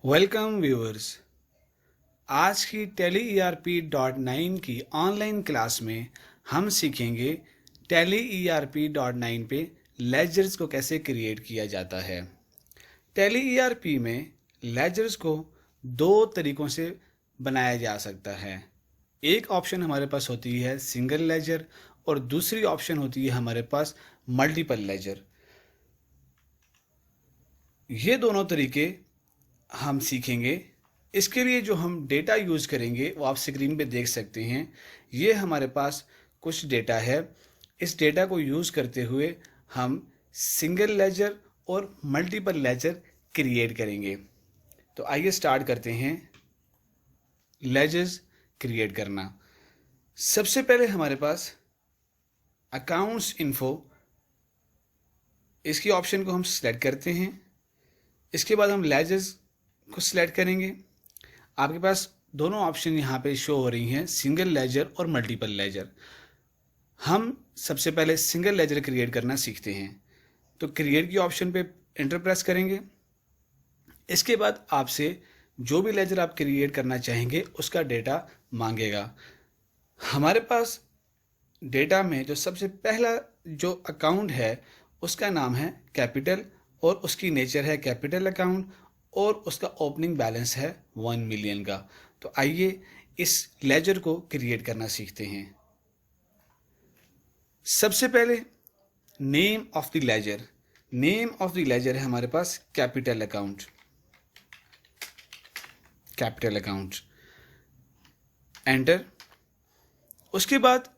Welcome viewers. आज की tally ERP.9 की ऑनलाइन क्लास में हम सीखेंगे टैली ERP.9 पे लेजर्स को कैसे क्रिएट किया जाता है। टैली ERP में लेजर्स को दो तरीकों से बनाया जा सकता है। एक ऑप्शन हमारे पास होती है सिंगल लेजर और दूसरी ऑप्शन होती है हमारे पास मल्टीपल लेजर। ये दोनों तरीके हम सीखेंगे। इसके लिए जो हम डेटा यूज़ करेंगे वो आप स्क्रीन पे देख सकते हैं। ये हमारे पास कुछ डेटा है। इस डेटा को यूज़ करते हुए हम सिंगल लेजर और मल्टीपल लेजर क्रिएट करेंगे। तो आइए स्टार्ट करते हैं लेजर्स क्रिएट करना। सबसे पहले हमारे पास अकाउंट्स इन्फो, इसकी ऑप्शन को हम सिलेक्ट करते हैं। इसके बाद हम लेजर्स को सिलेक्ट करेंगे। आपके पास दोनों ऑप्शन यहाँ पे शो हो रही हैं, सिंगल लेजर और मल्टीपल लेजर। हम सबसे पहले सिंगल लेजर क्रिएट करना सीखते हैं। तो क्रिएट की ऑप्शन पे एंटर प्रेस करेंगे। इसके बाद आपसे जो भी लेजर आप क्रिएट करना चाहेंगे उसका डेटा मांगेगा। हमारे पास डेटा में जो सबसे पहला जो अकाउंट है उसका नाम है कैपिटल और उसकी नेचर है कैपिटल अकाउंट और उसका ओपनिंग बैलेंस है 1 मिलियन का। तो आइए इस लेजर को क्रिएट करना सीखते हैं। सबसे पहले name of the ledger. Name of the ledger है हमारे पास capital account. Capital account enter. उसके बाद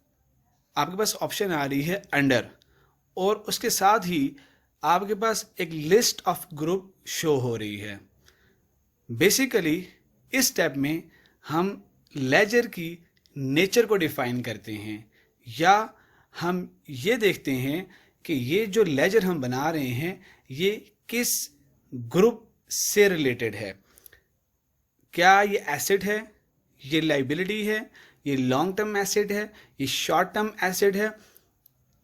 आपके पास ऑप्शन आ रही है अंडर और उसके साथ ही आपके पास एक लिस्ट ऑफ ग्रुप शो हो रही है। बेसिकली इस स्टेप में हम लेजर की नेचर को डिफाइन करते हैं या हम ये देखते हैं कि ये जो लेजर हम बना रहे हैं ये किस ग्रुप से रिलेटेड है। क्या ये एसेट है, ये लाइबिलिटी है, ये लॉन्ग टर्म एसेट है, ये शॉर्ट टर्म एसेट है।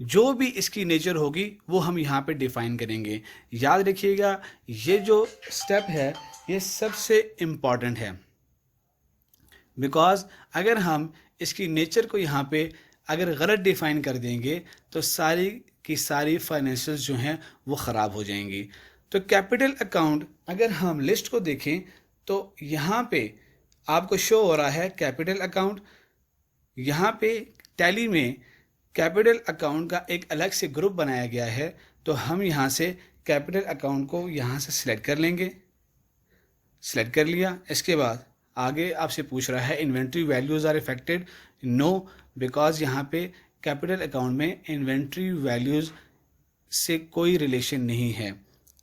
जो भी इसकी नेचर होगी वो हम यहाँ पे डिफाइन करेंगे। याद रखिएगा ये जो स्टेप है ये सबसे इम्पॉर्टेंट है, बिकॉज अगर हम इसकी नेचर को यहाँ पे अगर गलत डिफाइन कर देंगे तो सारी की सारी फाइनेंशियल्स जो हैं वो ख़राब हो जाएंगी। तो कैपिटल अकाउंट अगर हम लिस्ट को देखें तो यहाँ पे आपको शो हो रहा है कैपिटल अकाउंट। यहाँ पे टैली में कैपिटल अकाउंट का एक अलग से ग्रुप बनाया गया है। तो हम यहाँ से कैपिटल अकाउंट को यहाँ से सिलेक्ट कर लेंगे। सिलेक्ट कर लिया। इसके बाद आगे आपसे पूछ रहा है inventory values are affected. No, because यहाँ पे कैपिटल अकाउंट में इन्वेंट्री वैल्यूज़ से कोई रिलेशन नहीं है।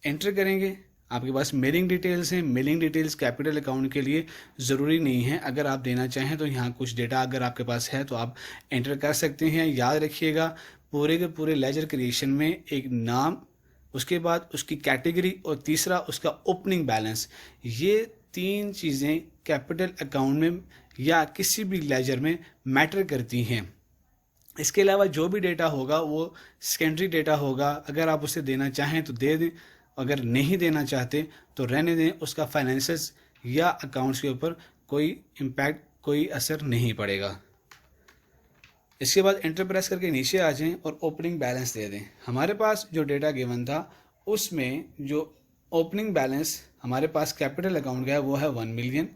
एंटर करेंगे। आपके पास मेलिंग डिटेल्स हैं। मेलिंग डिटेल्स कैपिटल अकाउंट के लिए ज़रूरी नहीं है। अगर आप देना चाहें तो यहाँ कुछ डेटा अगर आपके पास है तो आप एंटर कर सकते हैं। याद रखिएगा पूरे के पूरे लेजर क्रिएशन में एक नाम, उसके बाद उसकी कैटेगरी और तीसरा उसका ओपनिंग बैलेंस, ये तीन चीज़ें कैपिटल अकाउंट में या किसी भी लेजर में मैटर करती हैं। इसके अलावा जो भी डेटा होगा वो सेकेंडरी डेटा होगा। अगर आप उसे देना चाहें तो दे दें, अगर नहीं देना चाहते तो रहने दें। उसका फाइनेंसेस या अकाउंट्स के ऊपर कोई इम्पैक्ट, कोई असर नहीं पड़ेगा। इसके बाद एंटर प्रेस करके नीचे आ जाएं और ओपनिंग बैलेंस दे दें। हमारे पास जो डेटा गिवन था उसमें जो ओपनिंग बैलेंस हमारे पास कैपिटल अकाउंट का है वो है 1 मिलियन।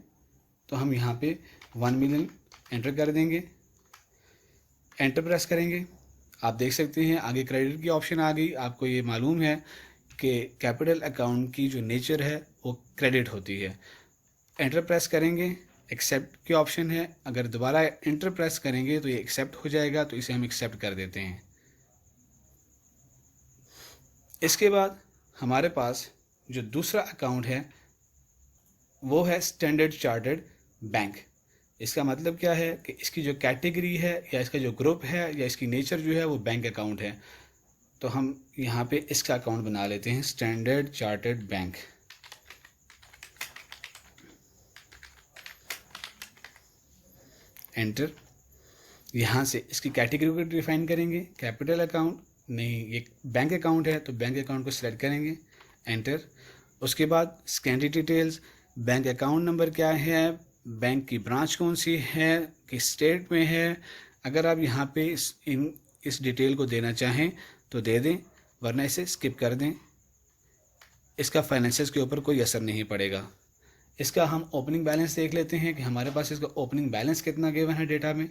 तो हम यहाँ पे 1 मिलियन एंटर कर देंगे। एंटर प्रेस करेंगे। आप देख सकते हैं आगे क्रेडिट की ऑप्शन आ गई। आपको ये मालूम है कि कैपिटल अकाउंट की जो नेचर है वो क्रेडिट होती है। एंटर प्रेस करेंगे। एक्सेप्ट की ऑप्शन है। अगर दोबारा एंटर प्रेस करेंगे तो ये एक्सेप्ट हो जाएगा, तो इसे हम एक्सेप्ट कर देते हैं। इसके बाद हमारे पास जो दूसरा अकाउंट है वो है स्टैंडर्ड चार्टर्ड बैंक। इसका मतलब क्या है कि इसकी जो कैटेगरी है या इसका जो ग्रुप है या इसकी नेचर जो है वो बैंक अकाउंट है। तो हम यहाँ पे इसका अकाउंट बना लेते हैं स्टैंडर्ड चार्टर्ड बैंक। एंटर। यहाँ से इसकी कैटेगरी को डिफाइन करेंगे। कैपिटल अकाउंट नहीं, ये बैंक अकाउंट है तो बैंक अकाउंट को सिलेक्ट करेंगे। एंटर। उसके बाद secondary details, bank account number क्या है, बैंक की ब्रांच कौन सी है, किस स्टेट में है। अगर आप यहाँ पे इस डिटेल को देना चाहें तो दे दें, वरना इसे स्किप कर दें। इसका फाइनेंशियल्स के ऊपर कोई असर नहीं पड़ेगा। इसका हम ओपनिंग बैलेंस देख लेते हैं कि हमारे पास इसका ओपनिंग बैलेंस कितना गिवन है डेटा में।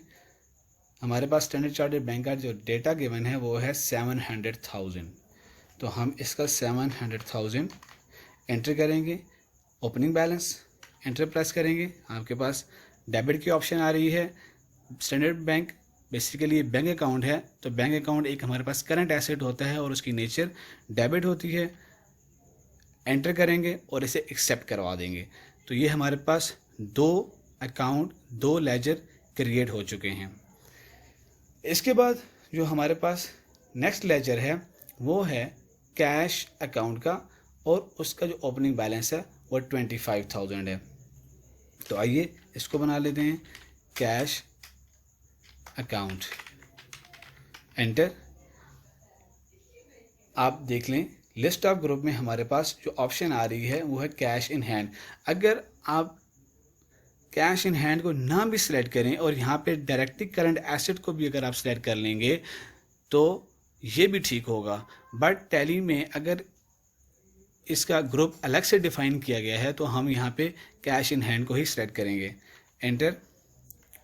हमारे पास स्टैंडर्ड चार्टर्ड बैंक का जो डेटा गिवन है वो है 700,000। तो हम इसका 700,000 एंटर करेंगे। ओपनिंग बैलेंस एंटर प्रेस करेंगे, आपके पास डेबिट की ऑप्शन आ रही है। Standard bank basically bank account है, तो बैंक अकाउंट एक हमारे पास करंट एसेट होता है और उसकी नेचर डेबिट होती है। एंटर करेंगे और इसे एक्सेप्ट करवा देंगे। तो ये हमारे पास 2 अकाउंट 2 लेजर क्रिएट हो चुके हैं। इसके बाद जो हमारे पास नेक्स्ट लेजर है वो है कैश अकाउंट का, और उसका जो ओपनिंग बैलेंस है वो 25,000 है। तो आइए इसको बना लेते हैं, कैश अकाउंट, एंटर। आप देख लें लिस्ट ऑफ ग्रुप में हमारे पास जो ऑप्शन आ रही है वो है कैश इन हैंड। अगर आप कैश इन हैंड को ना भी सिलेक्ट करें और यहाँ पे डायरेक्टली करंट एसेट को भी अगर आप सिलेक्ट कर लेंगे तो ये भी ठीक होगा। बट टैली में अगर इसका ग्रुप अलग से डिफाइन किया गया है तो हम यहाँ पे कैश इन हैंड को ही सिलेक्ट करेंगे, एंटर।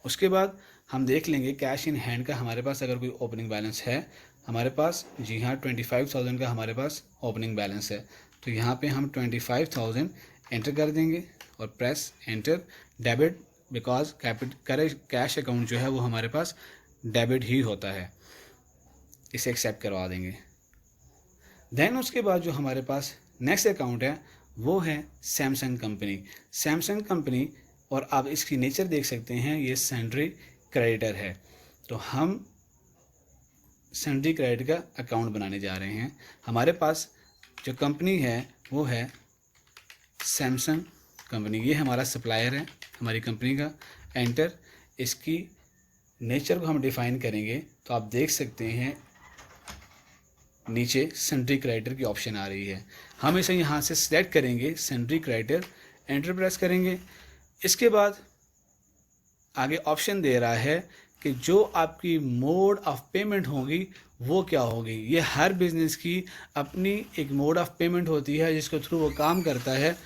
उसके बाद हम देख लेंगे कैश इन हैंड का हमारे पास अगर कोई ओपनिंग बैलेंस है हमारे पास। जी हाँ, 25,000 का हमारे पास ओपनिंग बैलेंस है। तो यहाँ पे हम 25,000 एंटर कर देंगे और press enter. Debit, because cash account जो है वो हमारे पास डेबिट ही होता है, इसे एक्सेप्ट करवा देंगे। देन उसके बाद जो हमारे पास नेक्स्ट अकाउंट है वो है सैमसंग कंपनी। सैमसंग कंपनी, और आप इसकी नेचर देख सकते हैं, ये सैंड्री क्रेडिटर है। तो हम सैंड्री क्रेडिट का अकाउंट बनाने जा रहे हैं। हमारे पास जो कंपनी है वो है सैमसंग कंपनी, ये हमारा सप्लायर है हमारी कंपनी का, एंटर। इसकी नेचर को हम डिफाइन करेंगे तो आप देख सकते हैं नीचे सैंड्री क्रेडिटर की ऑप्शन आ रही है। हम इसे यहाँ से सिलेक्ट करेंगे सैंड्री क्रेडिटर, एंटर प्रेस करेंगे। इसके बाद आगे ऑप्शन दे रहा है कि जो आपकी मोड ऑफ पेमेंट होगी वो क्या होगी। ये हर बिजनेस की अपनी एक मोड ऑफ पेमेंट होती है जिसके थ्रू वो काम करता है,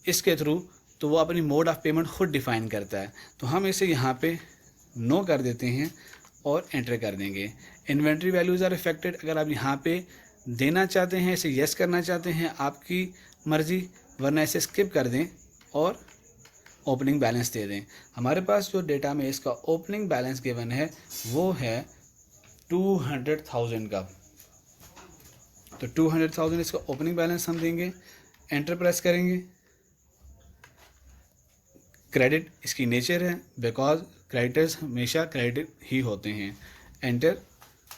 इसके थ्रू तो वो अपनी मोड ऑफ पेमेंट खुद डिफाइन करता है। तो हम इसे यहाँ पे नो कर देते हैं और एंटर कर देंगे। इन्वेंट्री वैल्यूज़ आर अफेक्टेड, अगर आप यहाँ पे देना चाहते हैं, इसे यस करना चाहते हैं, आपकी मर्ज़ी, वरना इसे स्किप कर दें और ओपनिंग बैलेंस दे दें। हमारे पास जो डेटा में इसका ओपनिंग बैलेंस गिवन है वो है 200,000 का। तो 200,000 इसका ओपनिंग बैलेंस हम देंगे, एंटर प्रेस करेंगे। क्रेडिट इसकी नेचर है, बिकॉज क्रेडिटर्स हमेशा क्रेडिट ही होते हैं, एंटर,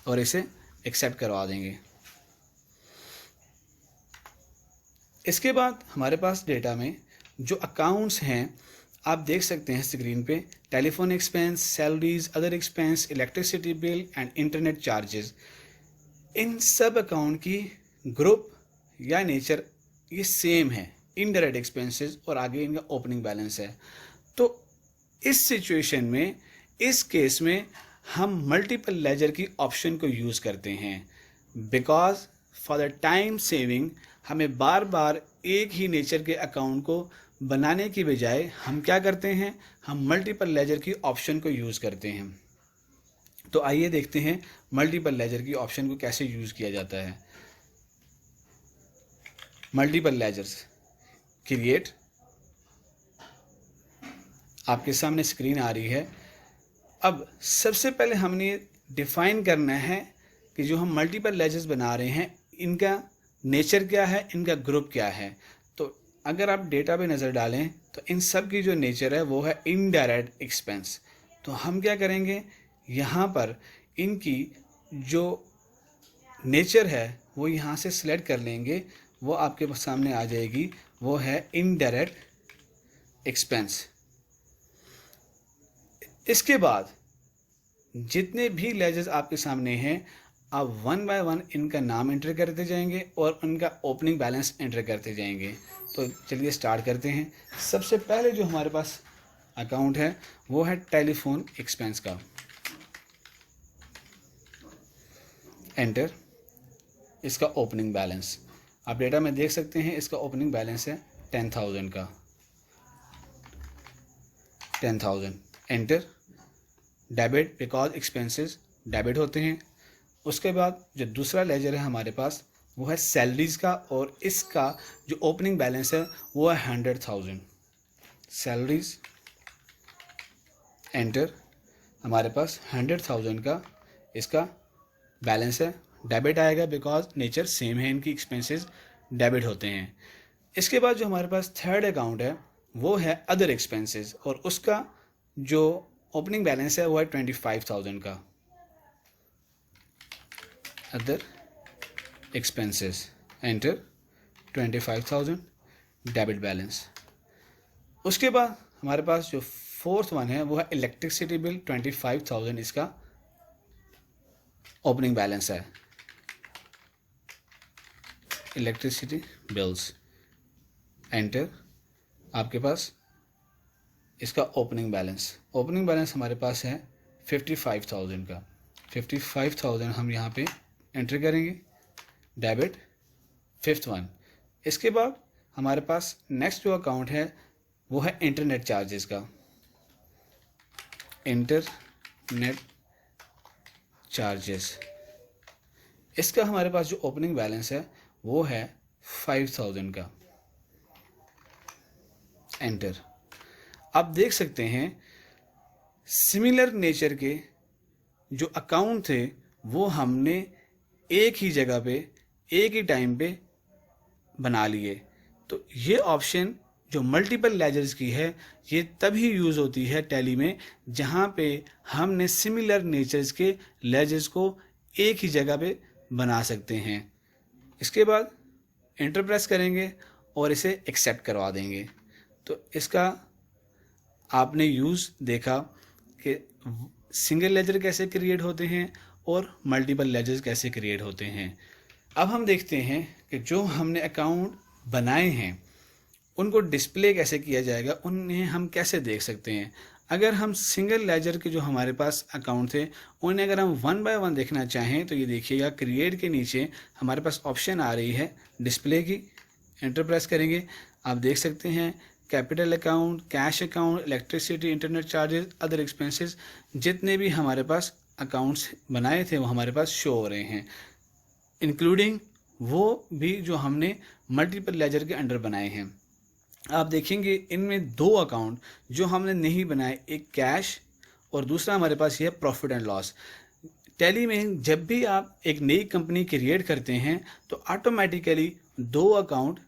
और इसे एक्सेप्ट करवा देंगे। इसके बाद हमारे पास डेटा में जो अकाउंट्स हैं आप देख सकते हैं स्क्रीन पे, telephone expense, salaries, other expense, electricity bill and internet charges. इन सब अकाउंट की ग्रुप या नेचर ये सेम है, इनडायरेक्ट एक्सपेंसेस, और आगे इनका ओपनिंग बैलेंस है। तो इस सिचुएशन में, इस केस में हम मल्टीपल लेजर की ऑप्शन को यूज़ करते हैं, because for the time saving हमें बार बार एक ही नेचर के अकाउंट को बनाने की बजाय हम क्या करते हैं, हम मल्टीपल लेजर की ऑप्शन को यूज़ करते हैं। तो आइए देखते हैं मल्टीपल लेजर की ऑप्शन को कैसे यूज़ किया जाता है। मल्टीपल लेजर्स क्रिएट, आपके सामने स्क्रीन आ रही है। अब सबसे पहले हमने डिफाइन करना है कि जो हम मल्टीपल लेजर्स बना रहे हैं इनका नेचर क्या है, इनका ग्रुप क्या है। तो अगर आप डेटा पे नज़र डालें तो इन सब की जो नेचर है वो है इनडायरेक्ट एक्सपेंस। तो हम क्या करेंगे, यहाँ पर इनकी जो नेचर है वो यहाँ से सिलेक्ट कर लेंगे, वो आपके सामने आ जाएगी, वो है इनडायरेक्ट एक्सपेंस। इसके बाद जितने भी लेजर्स आपके सामने हैं आप वन बाय वन इनका नाम एंटर करते जाएंगे और उनका ओपनिंग बैलेंस एंटर करते जाएंगे। तो चलिए स्टार्ट करते हैं। सबसे पहले जो हमारे पास अकाउंट है वो है टेलीफोन एक्सपेंस का। एंटर इसका ओपनिंग बैलेंस आप डेटा में देख सकते हैं। इसका ओपनिंग बैलेंस है 10,000 का। 10,000 enter. Debit because expenses debit होते हैं। उसके बाद जो दूसरा लेजर है हमारे पास वो है सैलरीज का, और इसका जो ओपनिंग बैलेंस है वो है 100,000। Salaries enter. हमारे पास 100,000 का इसका बैलेंस है। डेबिट आएगा बिकॉज नेचर सेम है, इनकी एक्सपेंसेस डेबिट होते हैं। इसके बाद जो हमारे पास थर्ड अकाउंट है वो है अदर एक्सपेंसेस, और उसका जो ओपनिंग बैलेंस है वो है 25,000 का। Other expenses enter 25,000 debit balance. उसके बाद हमारे पास जो फोर्थ वन है वो है इलेक्ट्रिसिटी बिल 25,000 इसका ओपनिंग बैलेंस है। Electricity bills enter. आपके पास इसका ओपनिंग बैलेंस हमारे पास है 55,000 का। 55,000 हम यहाँ पे एंटर करेंगे। Debit fifth one. इसके बाद हमारे पास नेक्स्ट जो अकाउंट है वो है इंटरनेट चार्जेस का। इंटरनेट चार्जेस, इसका हमारे पास जो ओपनिंग बैलेंस है वो है 5,000 का। एंटर। आप देख सकते हैं सिमिलर नेचर के जो अकाउंट थे वो हमने एक ही जगह पे एक ही टाइम पे बना लिए। तो ये ऑप्शन जो मल्टीपल लेजर्स की है ये तभी यूज़ होती है टैली में जहाँ पे हमने सिमिलर नेचर्स के लेजर्स को एक ही जगह पे बना सकते हैं। इसके बाद एंटर प्रेस करेंगे और इसे एक्सेप्ट करवा देंगे। तो इसका आपने यूज़ देखा कि सिंगल लेजर कैसे क्रिएट होते हैं और मल्टीपल लेजर्स कैसे क्रिएट होते हैं। अब हम देखते हैं कि जो हमने अकाउंट बनाए हैं उनको डिस्प्ले कैसे किया जाएगा, उन्हें हम कैसे देख सकते हैं। अगर हम सिंगल लेजर के जो हमारे पास अकाउंट थे उन्हें अगर हम वन बाय वन देखना चाहें तो ये देखिएगा क्रिएट के नीचे हमारे पास ऑप्शन आ रही है डिस्प्ले की। एंटर प्रेस करेंगे, आप देख सकते हैं capital account, cash account, electricity, internet charges, other expenses, जितने भी हमारे पास अकाउंट्स बनाए थे वो हमारे पास शो हो रहे हैं, इंक्लूडिंग वो भी जो हमने मल्टीपल लेजर के अंडर बनाए हैं। आप देखेंगे इनमें दो अकाउंट जो हमने नहीं बनाए, एक कैश और दूसरा हमारे पास ये प्रॉफिट एंड लॉस। टैली में जब भी आप एक नई कंपनी क्रिएट करते हैं तो ऑटोमेटिकली दो अकाउंट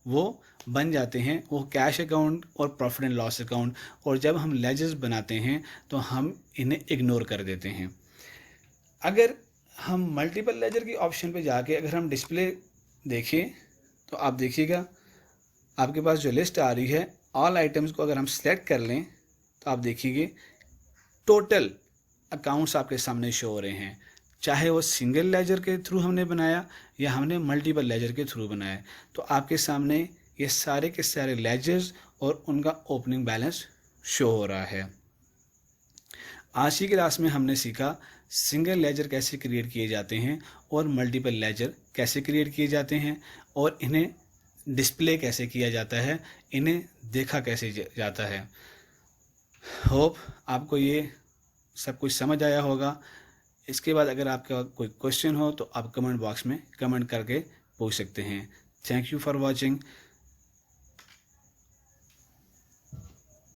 वो बन जाते हैं, वो कैश अकाउंट और प्रॉफिट एंड लॉस अकाउंट। और जब हम लेजर्स बनाते हैं तो हम इन्हें इग्नोर कर देते हैं। अगर हम मल्टीपल लेजर की ऑप्शन पे जाके अगर हम डिस्प्ले देखें तो आप देखिएगा आपके पास जो लिस्ट आ रही है ऑल आइटम्स को अगर हम सेलेक्ट कर लें तो आप देखिए टोटल अकाउंट्स आपके सामने शो हो रहे हैं, चाहे वो सिंगल लेजर के थ्रू हमने बनाया या हमने मल्टीपल लेजर के थ्रू बनाया। तो आपके सामने ये सारे के सारे लेजर्स और उनका ओपनिंग बैलेंस शो हो रहा है। आज की क्लास में हमने सीखा सिंगल लेजर कैसे क्रिएट किए जाते हैं और मल्टीपल लेजर कैसे क्रिएट किए जाते हैं और इन्हें डिस्प्ले कैसे किया जाता है, इन्हें देखा कैसे जाता है। होप आपको ये सब कुछ समझ आया होगा। इसके बाद अगर आपका कोई क्वेश्चन हो तो आप कमेंट बॉक्स में कमेंट करके पूछ सकते हैं। Thank you for watching.